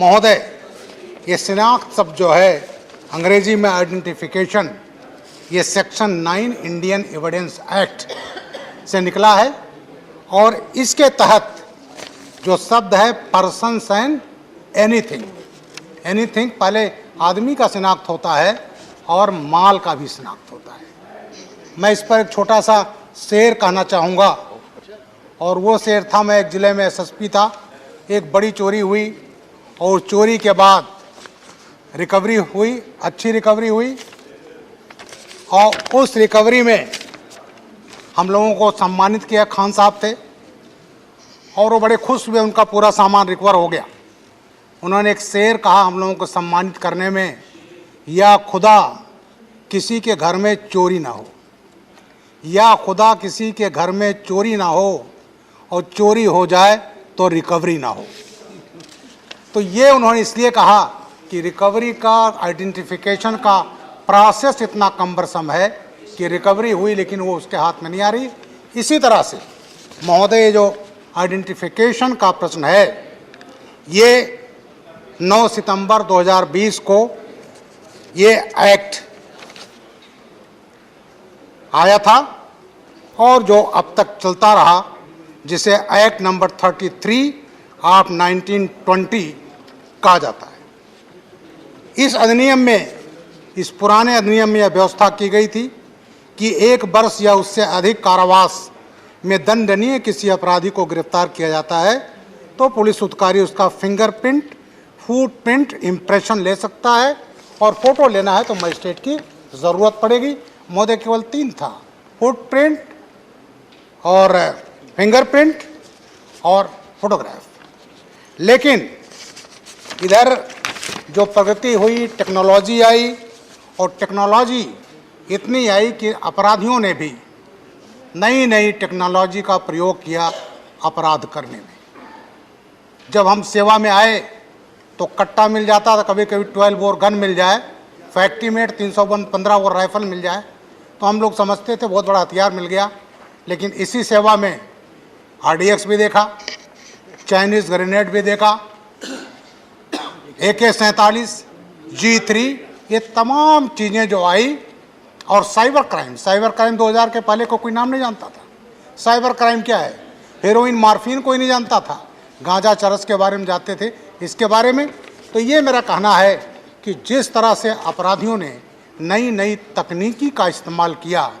महोदय, ये शिनाख्त शब्द जो है अंग्रेजी में आइडेंटिफिकेशन, ये सेक्शन 9 इंडियन एविडेंस एक्ट से निकला है और इसके तहत जो शब्द है पर्सन्स एंड एनीथिंग, एनीथिंग पहले आदमी का शिनाख्त होता है और माल का भी शिनाख्त होता है। मैं इस पर एक छोटा सा शेर कहना चाहूँगा और वो शेर था, मैं एक ज़िले में एसएसपी था, एक बड़ी चोरी हुई और चोरी के बाद रिकवरी हुई, अच्छी रिकवरी हुई और उस रिकवरी में हम लोगों को सम्मानित किया। खान साहब थे और वो बड़े खुश हुए, उनका पूरा सामान रिकवर हो गया। उन्होंने एक शेर कहा हम लोगों को सम्मानित करने में, या खुदा किसी के घर में चोरी ना हो, या खुदा किसी के घर में चोरी ना हो और चोरी हो जाए तो रिकवरी ना हो। तो ये उन्होंने इसलिए कहा कि रिकवरी का आइडेंटिफिकेशन का प्रोसेस इतना कम्बरसम है कि रिकवरी हुई लेकिन वो उसके हाथ में नहीं आ रही। इसी तरह से महोदय, जो आइडेंटिफिकेशन का प्रश्न है, ये 9 सितंबर 2020 को ये एक्ट आया था और जो अब तक चलता रहा, जिसे एक्ट नंबर 33 ऑफ 1920 कहा जाता है। इस अधिनियम में, इस पुराने अधिनियम में यह व्यवस्था की गई थी कि 1 वर्ष या उससे अधिक कारावास में दंडनीय किसी अपराधी को गिरफ्तार किया जाता है तो पुलिस अधिकारी उसका फिंगरप्रिंट, फुटप्रिंट, इम्प्रेशन ले सकता है और फोटो लेना है तो मजिस्ट्रेट की ज़रूरत पड़ेगी। महोदय, केवल 3 था, फुटप्रिंट और फिंगरप्रिंट और फोटोग्राफ। लेकिन इधर जो प्रगति हुई, टेक्नोलॉजी आई और टेक्नोलॉजी इतनी आई कि अपराधियों ने भी नई नई टेक्नोलॉजी का प्रयोग किया अपराध करने में। जब हम सेवा में आए तो कट्टा मिल जाता था, कभी कभी 12 बोर गन मिल जाए, फैक्ट्री मेड 315 बोर राइफल मिल जाए तो हम लोग समझते थे बहुत बड़ा हथियार मिल गया। लेकिन इसी सेवा में RDX भी देखा, चाइनीज़ ग्रेनेड भी देखा, AK-47, G3, ये तमाम चीज़ें जो आई। और साइबर क्राइम 2000 के पहले को कोई नाम नहीं जानता था। साइबर क्राइम क्या है? हेरोइन, मार्फिन कोई नहीं जानता था, गांजा, चरस के बारे में जानते थे, इसके बारे में। तो ये मेरा कहना है कि जिस तरह से अपराधियों ने नई नई तकनीकी का इस्तेमाल किया,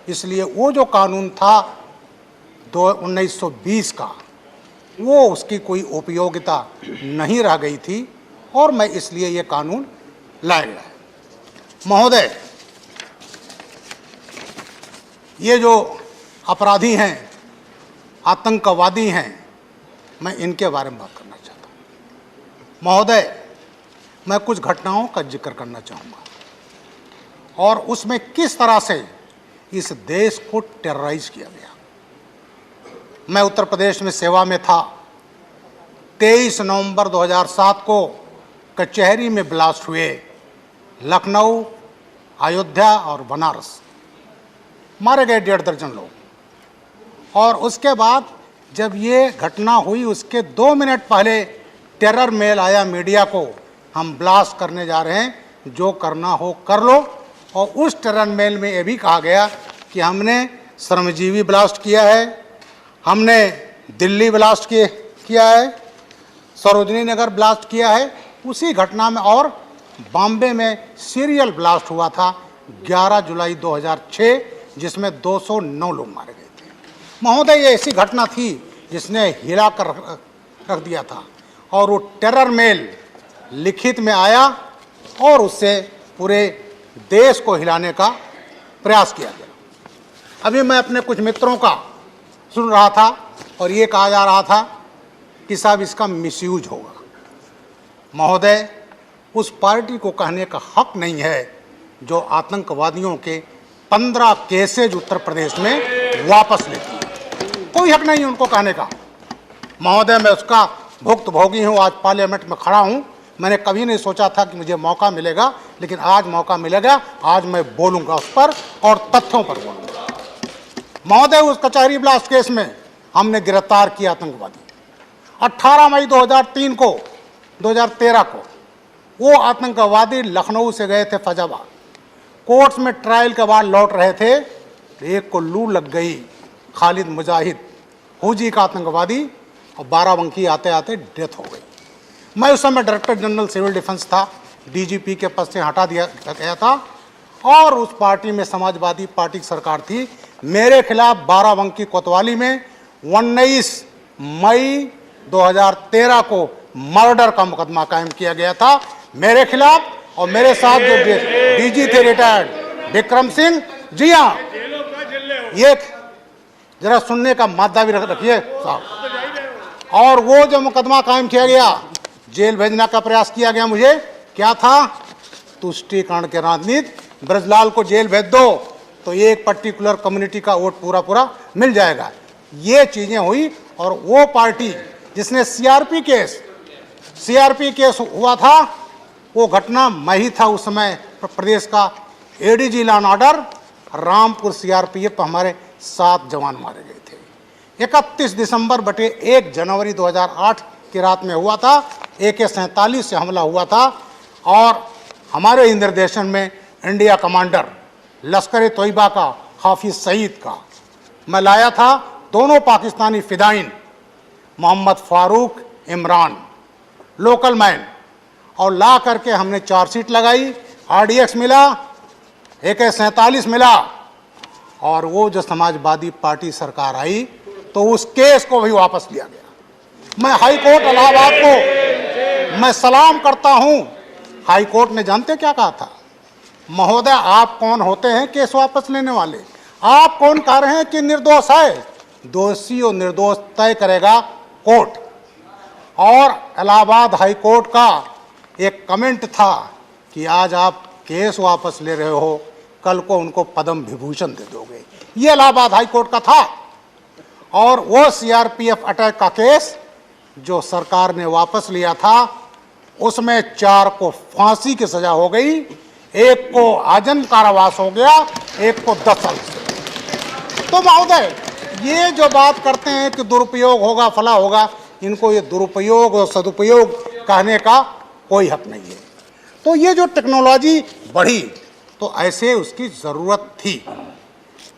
इसलिए वो जो कानून था 1920 का, वो उसकी कोई उपयोगिता नहीं रह गई थी और मैं इसलिए ये कानून लाया गया है। महोदय, ये जो अपराधी हैं, आतंकवादी हैं, मैं इनके बारे में बात करना चाहता हूँ। महोदय, मैं कुछ घटनाओं का जिक्र करना चाहूँगा और उसमें किस तरह से इस देश को टेरराइज किया गया। मैं उत्तर प्रदेश में सेवा में था। 23 नवंबर 2007 को कचहरी में ब्लास्ट हुए, लखनऊ, अयोध्या और बनारस, मारे गए 1.5 दर्जन लोग। और उसके बाद जब ये घटना हुई उसके 2 मिनट पहले टेरर मेल आया मीडिया को, हम ब्लास्ट करने जा रहे हैं, जो करना हो कर लो। और उस टेरर मेल में ये भी कहा गया कि हमने श्रमजीवी ब्लास्ट किया है, हमने दिल्ली ब्लास्ट किया है, सरोजनी नगर ब्लास्ट किया है। उसी घटना में और बॉम्बे में सीरियल ब्लास्ट हुआ था 11 जुलाई 2006, जिसमें 209 लोग मारे गए थे। महोदय, ये ऐसी घटना थी जिसने हिला कर रख दिया था और वो टेरर मेल लिखित में आया और उससे पूरे देश को हिलाने का प्रयास किया गया। अभी मैं अपने कुछ मित्रों का सुन रहा था और ये कहा जा रहा था कि साहब इसका मिसयूज होगा। महोदय, उस पार्टी को कहने का हक नहीं है जो आतंकवादियों के 15 केसेज उत्तर प्रदेश में वापस लेती है। कोई हक नहीं है उनको कहने का। महोदय, मैं उसका भुक्तभोगी हूँ, आज पार्लियामेंट में खड़ा हूँ। मैंने कभी नहीं सोचा था कि मुझे मौका मिलेगा, लेकिन आज मौका मिलेगा। आज मैं बोलूँगा उस पर और तथ्यों पर बोलूँगा। महोदय, उस कचहरी ब्लास्ट केस में हमने गिरफ्तार किया आतंकवादी। 18 मई 2003 को 2013 को वो आतंकवादी लखनऊ से गए थे फैजाबाद, कोर्ट्स में ट्रायल के बाद लौट रहे थे, एक को लू लग गई, खालिद मुजाहिद फौजी का आतंकवादी, और बाराबंकी आते आते डेथ हो गई। मैं उस समय डायरेक्टर जनरल सिविल डिफेंस था, डीजीपी के पद से हटा दिया गया था, और उस पार्टी में समाजवादी पार्टी की सरकार थी। मेरे खिलाफ बाराबंकी कोतवाली में 19 मई 2013 को मर्डर का मुकदमा कायम किया गया था मेरे खिलाफ, और मेरे साथ जो डीजी थे रिटायर्ड विक्रम सिंह। जी हाँ, ये जरा सुनने का मादा भी रखिए साहब। और वो जो मुकदमा कायम किया गया, जेल भेजने का प्रयास किया गया मुझे, क्या था? तुष्टीकरण के राजनीति, ब्रजलाल को जेल भेज दो तो एक पर्टिकुलर कम्युनिटी का वोट पूरा पूरा मिल जाएगा। ये चीजें हुई, और वो पार्टी जिसने सीआरपी केस हुआ था, वो घटना मैं ही था उस समय प्रदेश का ADG law and order. Rampur CRPF पर हमारे 7 जवान मारे गए थे। 31 दिसंबर बटे 1 जनवरी 2008 की रात में हुआ था। AK-47 से हमला हुआ था, और हमारे ही निर्देशन में इंडिया कमांडर लश्कर तोयबा का, हाफिज सईद का मैं लाया था। दोनों पाकिस्तानी फिदाइन, मोहम्मद फारूक, इमरान, लोकल मैन, और ला करके हमने चार्जशीट लगाई, RDX मिला, AK-47 मिला, और वो जो समाजवादी पार्टी सरकार आई तो उस केस को भी वापस लिया गया। मैं हाई कोर्ट इलाहाबाद को मैं सलाम करता हूं। हाई कोर्ट ने जानते क्या कहा था? महोदय, आप कौन होते हैं केस वापस लेने वाले? आप कौन कह रहे हैं कि निर्दोष है? दोषी और निर्दोष तय करेगा कोर्ट। और इलाहाबाद हाई कोर्ट का एक कमेंट था कि आज आप केस वापस ले रहे हो, कल को उनको पद्म विभूषण दे दोगे। ये इलाहाबाद हाई कोर्ट का था। और वो सीआरपीएफ अटैक का केस जो सरकार ने वापस लिया था, उसमें 4 को फांसी की सजा हो गई, एक को आजीवन कारावास हो गया, एक को 10 साल से। तो महोदय, ये जो बात करते हैं कि दुरुपयोग होगा, फला होगा, इनको ये दुरुपयोग और सदुपयोग कहने का कोई हक नहीं है। तो ये जो टेक्नोलॉजी बढ़ी, तो ऐसे उसकी ज़रूरत थी,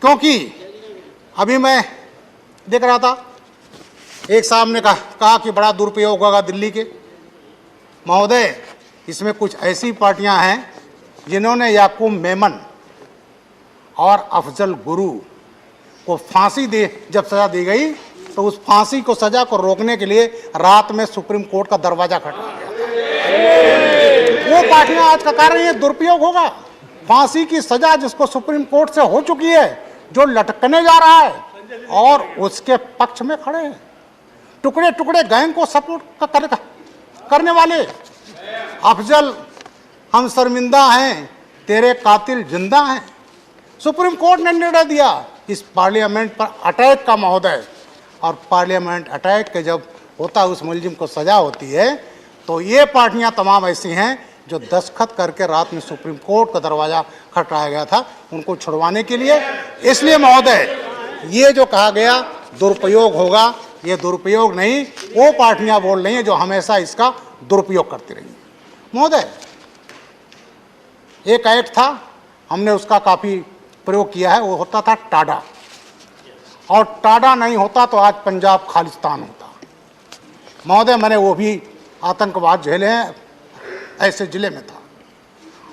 क्योंकि अभी मैं देख रहा था, एक साहब ने कहा कि बड़ा दुरुपयोग होगा दिल्ली के। महोदय, इसमें कुछ ऐसी पार्टियां हैं जिन्होंने याकूब मेमन और अफजल गुरु को फांसी दे, जब सजा दी गई तो उस फांसी को, सजा को रोकने के लिए रात में सुप्रीम कोर्ट का दरवाजा खटखटाया गया। वो पार्टियां आज का कारण ये दुरुपयोग होगा। फांसी की सजा जिसको सुप्रीम कोर्ट से हो चुकी है, जो लटकने जा रहा है, और उसके पक्ष में खड़े हैं टुकड़े टुकड़े गैंग को सपोर्ट करने वाले। अफजल, हम शर्मिंदा हैं, तेरे कातिल जिंदा हैं। सुप्रीम कोर्ट ने निर्णय दिया इस पार्लियामेंट पर अटैक का महोदय, और पार्लियामेंट अटैक के जब होता है उस मुलजिम को सजा होती है, तो ये पार्टियां तमाम ऐसी हैं जो दस्तखत करके रात में सुप्रीम कोर्ट का दरवाजा खटखटाया गया था उनको छुड़वाने के लिए। इसलिए महोदय, ये जो कहा गया दुरुपयोग होगा, ये दुरुपयोग नहीं, वो पार्टियां बोल रही हैं जो हमेशा इसका दुरुपयोग करती रही। महोदय, एक एक्ट था, हमने उसका काफ़ी प्रयोग किया है, वो होता था टाडा, और टाडा नहीं होता तो आज पंजाब खालिस्तान होता। महोदय, मैंने वो भी आतंकवाद झेले हैं, ऐसे ज़िले में था।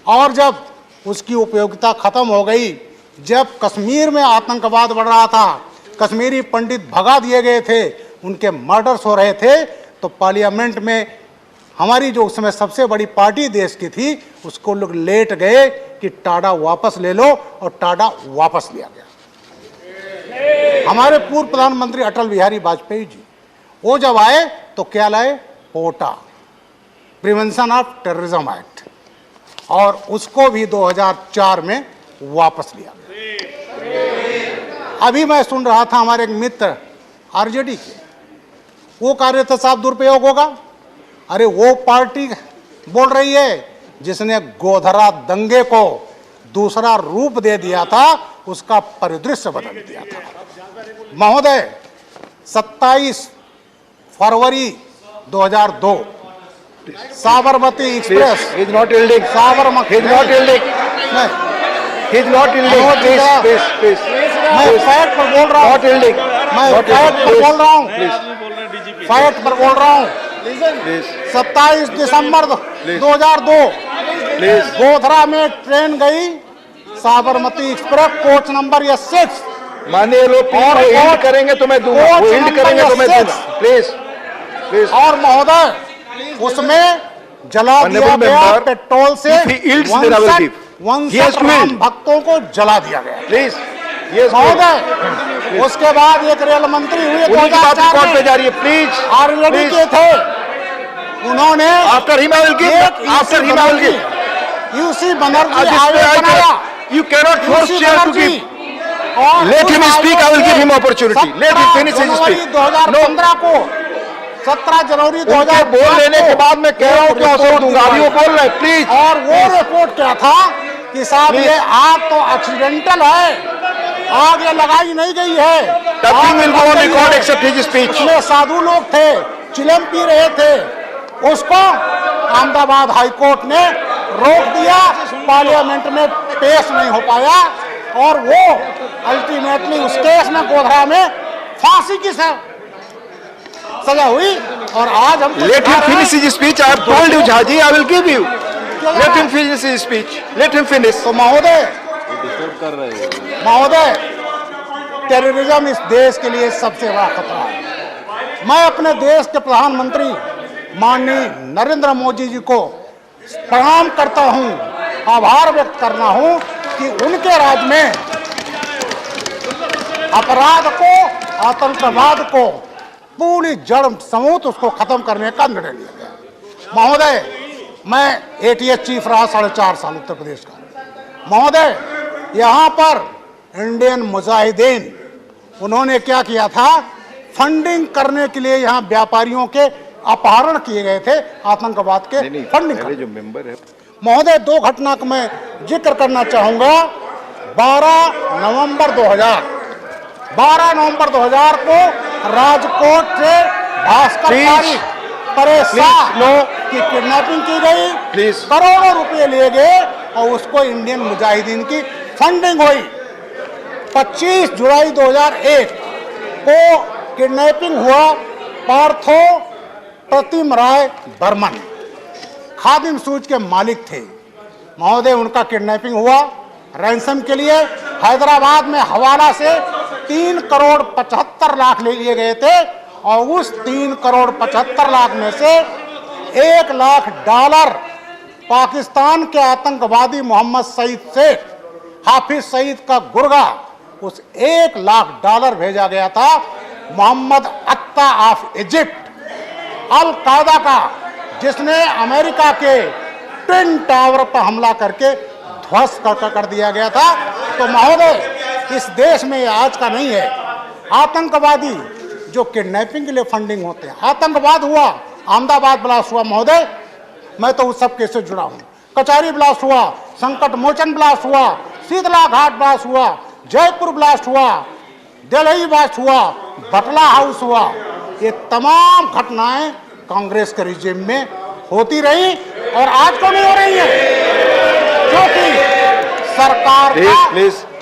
और जब उसकी उपयोगिता ख़त्म हो गई, जब कश्मीर में आतंकवाद बढ़ रहा था, कश्मीरी पंडित भगा दिए गए थे, उनके मर्डर्स हो रहे थे, तो पार्लियामेंट में हमारी जो उस समय सबसे बड़ी पार्टी देश की थी, उसको लोग लेट गए कि टाडा वापस ले लो, और टाडा वापस लिया गया। हमारे पूर्व प्रधानमंत्री अटल बिहारी वाजपेयी जी, वो जब आए तो क्या लाए? पोटा, प्रिवेंशन ऑफ टेररिज्म एक्ट, और उसको भी 2004 में वापस लिया गया। अभी मैं सुन रहा था हमारे एक मित्र आरजेडी के, वो कह रहे थे साहब दुरुपयोग होगा। अरे वो पार्टी बोल रही है जिसने गोधरा दंगे को दूसरा रूप दे दिया था, उसका परिदृश्य बदल दिया था। महोदय, 27 फरवरी 2002 Sabarmati express, He is not yielding. Sabarmati, He is not yielding. नहीं, He is not yielding. Please. मैं फैक्ट पर बोल रहा हूँ, Not yielding. मैं Not फैक्ट yielding. पर बोल रहा हूँ, Please. फैक्ट पर बोल रहा हूँ। Please. 27 December 2002 Please. गोधरा में ट्रेन गई, साबरमती एक्सप्रेस, कोच नंबर या 6, माननीय लोग और हिंट करेंगे तो मैं दूंगा, कोच वो हिंट नंबर करेंगे तो मैं 6। दूंगा। Please please. और महोदय उसमें जला दिया Honorable गया member, पेट्रोल से, if he yields, then I will give. He has to Ram yield. भक्तों को जला दिया गया। प्लीज यस महोदय उसके बाद एक रेल मंत्री हुए उन्हीं की बात 2004 रिकॉर्ड पे में, जा रही है। प्लीज आरजेडी के थे, उन्होंने after him I will give, after him I will give. UC Banerjee आयोग बनाया, You cannot force UC chair to Banerjee, give. और Let उस him speak, I will give him आयोग opportunity. से Let him finish his 17 speech. जनवरी 2015 को, 17 जनवरी उनके 2015 बोल लेने के बाद मैं कह रहा हूँ क्या रिपोर्ट अवसर दूंगा, अभी वो बोल रहे हैं। प्लीज। और वो रिपोर्ट क्या था कि साहब Please. ये आग तो एक्सीडेंटल है, आग ये लगाई नहीं गई है, Nothing आग will go लग on गई record है। except his speech. उसमें साधु लोग थे, चिलम पी रहे थे, उसको अहमदाबाद हाई कोर्ट ने रोक दिया, पार्लियामेंट में पेश नहीं हो पाया, और वो अल्टीमेटली उस केस में गोधरा में फांसी की सजा हुई। और आज हम Let him finish his speech. I have told you, Jhaji, I will give you. Let him finish his speech. Let him finish. तो महोदय टेररिज्म इस देश के लिए सबसे बड़ा खतरा है। मैं अपने देश के प्रधानमंत्री माननीय नरेंद्र मोदी जी को प्रणाम करता हूं, आभार व्यक्त करना हूं कि उनके राज में अपराध को, आतंकवाद को पूरी जड़ समूत उसको खत्म करने का निर्णय लिया गया। महोदय मैं ATS चीफ रहा 4.5 साल उत्तर प्रदेश का। महोदय यहाँ पर इंडियन मुजाहिदीन उन्होंने क्या किया था, फंडिंग करने के लिए यहाँ व्यापारियों के अपहरण किए गए थे, आतंकवाद के फंडिंग करने। जो मेंबर है महोदय 2 घटना का मैं जिक्र करना चाहूंगा। 12 नवंबर 2000 को राजकोट से भास्कर पारी परेशान की किडनैपिंग की गई, करोड़ों रुपए लिए गए और उसको इंडियन मुजाहिदीन की फंडिंग हुई। 25 जुलाई 2001 को किडनैपिंग हुआ पार्थो प्रतिम राय बर्मन, खादिम सूज के मालिक थे। महोदय उनका किडनैपिंग हुआ, रैंसम के लिए हैदराबाद में हवाला से 3 करोड़ 75 लाख ले लिए गए थे, और उस 3 करोड़ 75 लाख में से $1 लाख पाकिस्तान के आतंकवादी मोहम्मद सईद शेख, हाफिज सईद का गुर्गा, उस $1 लाख भेजा गया था मोहम्मद अत्ता ऑफ इजिप्ट, अल कायदा का, जिसने अमेरिका के ट्विन टावर पर हमला करके ध्वस्त कर दिया गया था। तो महोदय इस देश में आज का नहीं है, आतंकवादी जो किडनैपिंग के लिए फंडिंग होते हैं, आतंकवाद हुआ, अहमदाबाद ब्लास्ट हुआ महोदय, मैं तो उस सब केस से जुड़ा हूँ, कचहरी ब्लास्ट हुआ, संकट मोचन ब्लास्ट हुआ, शीतला घाट ब्लास्ट हुआ, जयपुर ब्लास्ट हुआ, दिल्ली ब्लास्ट हुआ, बटला हाउस हुआ, ये तमाम घटनाएं कांग्रेस के रिजीम में होती रही और आज को नहीं हो रही है, क्योंकि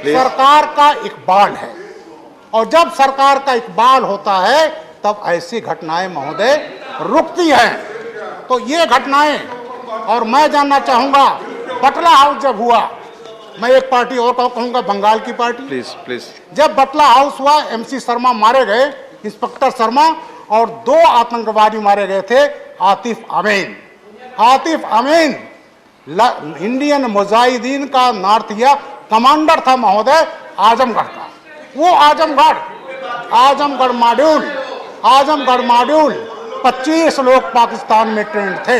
सरकार का इकबाल है, और जब सरकार का इकबाल होता है तब ऐसी घटनाएं महोदय रुकती हैं। तो ये घटनाएं, और मैं जानना चाहूंगा बटला हाउस जब हुआ, मैं एक पार्टी और कहूंगा, बंगाल की पार्टी, प्लीज जब बटला हाउस हुआ, MC शर्मा मारे गए, इंस्पेक्टर शर्मा, और 2 आतंकवादी मारे गए थे, आतिफ अमीन इंडियन मुजाहिदीन का नॉर्थ ईस्ट कमांडर था महोदय, आजमगढ़ का। वो आजमगढ़ मॉड्यूल 25 लोग पाकिस्तान में ट्रेंड थे।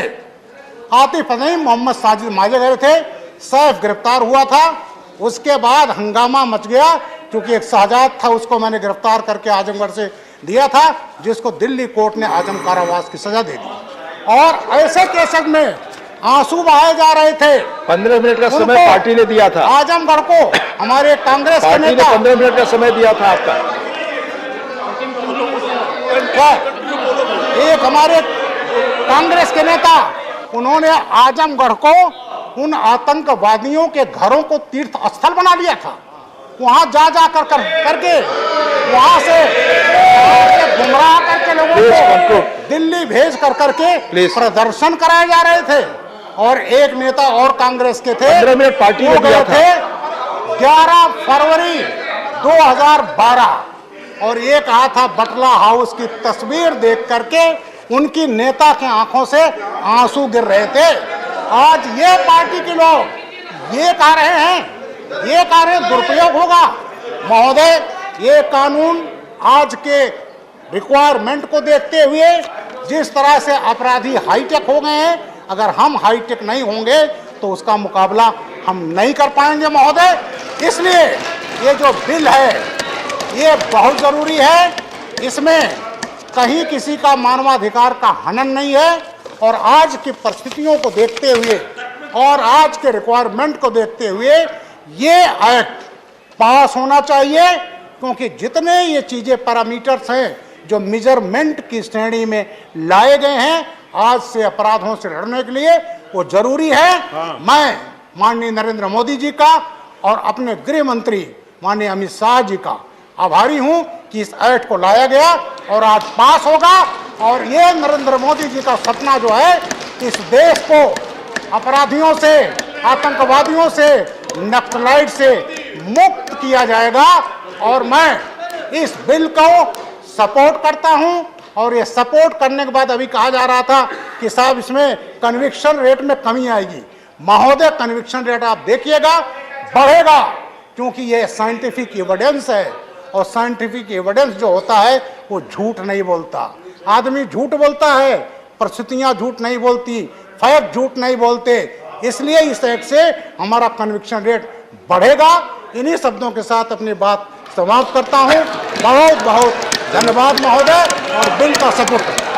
आतिफ अमीन मोहम्मद साजिद मारे गए थे, सैफ गिरफ्तार हुआ था। उसके बाद हंगामा मच गया, क्योंकि एक शहजाद था, उसको मैंने गिरफ्तार करके आजमगढ़ से दिया था, जिसको दिल्ली कोर्ट ने आजम कारावास की सजा दे दी। और ऐसे केसेस में आंसू बहाए जा रहे थे। 15 मिनट का समय पार्टी ने दिया था, आजमगढ़ को हमारे कांग्रेस के नेता 15 मिनट का समय दिया था आपका। एक हमारे कांग्रेस के नेता, उन्होंने आजमगढ़ को उन आतंकवादियों के घरों को तीर्थ स्थल बना लिया था। वहां जा करके वहां से गुमराह करके लोगों को दिल्ली भेज करके प्रदर्शन कराए जा रहे थे। और एक नेता और कांग्रेस के थे, 15 मिनट पार्टी वो में दिया गए थे 11 फरवरी 2012 और ये कहा था बटला हाउस की तस्वीर देख करके उनकी नेता के आंखों से आंसू गिर रहे थे। आज ये पार्टी के लोग ये कह रहे हैं, ये कह रहे हैं दुरुपयोग होगा। महोदय, ये कानून आज के रिक्वायरमेंट को देखते हुए जिस तरह से अपराधी हाईटेक हो गए हैं, अगर हम हाईटेक नहीं होंगे तो उसका मुकाबला हम नहीं कर पाएंगे महोदय। इसलिए ये जो बिल है ये बहुत ज़रूरी है। इसमें कहीं किसी का मानवाधिकार का हनन नहीं है और आज की परिस्थितियों को देखते हुए और आज के रिक्वायरमेंट को देखते हुए ये एक्ट पास होना चाहिए, क्योंकि जितने ये चीज़ें पैरामीटर्स हैं जो मेजरमेंट की श्रेणी में लाए गए हैं आज से अपराधों से लड़ने के लिए, वो जरूरी है। मैं माननीय नरेंद्र मोदी जी का और अपने गृह मंत्री माननीय अमित शाह जी का आभारी हूं कि इस एक्ट को लाया गया और आज पास होगा। और ये नरेंद्र मोदी जी का सपना जो है, इस देश को अपराधियों से, आतंकवादियों से, नक्सलाइट से मुक्त किया जाएगा। और मैं इस बिल को सपोर्ट करता हूं। और ये सपोर्ट करने के बाद अभी कहा जा रहा था कि साहब इसमें कन्विक्शन रेट में कमी आएगी। महोदय, कन्विक्शन रेट आप देखिएगा बढ़ेगा, क्योंकि ये साइंटिफिक एविडेंस है और साइंटिफिक एविडेंस जो होता है वो झूठ नहीं बोलता। आदमी झूठ बोलता है, परिस्थितियां झूठ नहीं बोलती, फैक्ट झूठ नहीं बोलते। इसलिए इस एक्ट से हमारा कन्विक्शन रेट बढ़ेगा। इन्हीं शब्दों के साथ अपनी बात समाप्त करता हूं। बहुत बहुत धन्यवाद महोदय और बिल का सपोर्ट।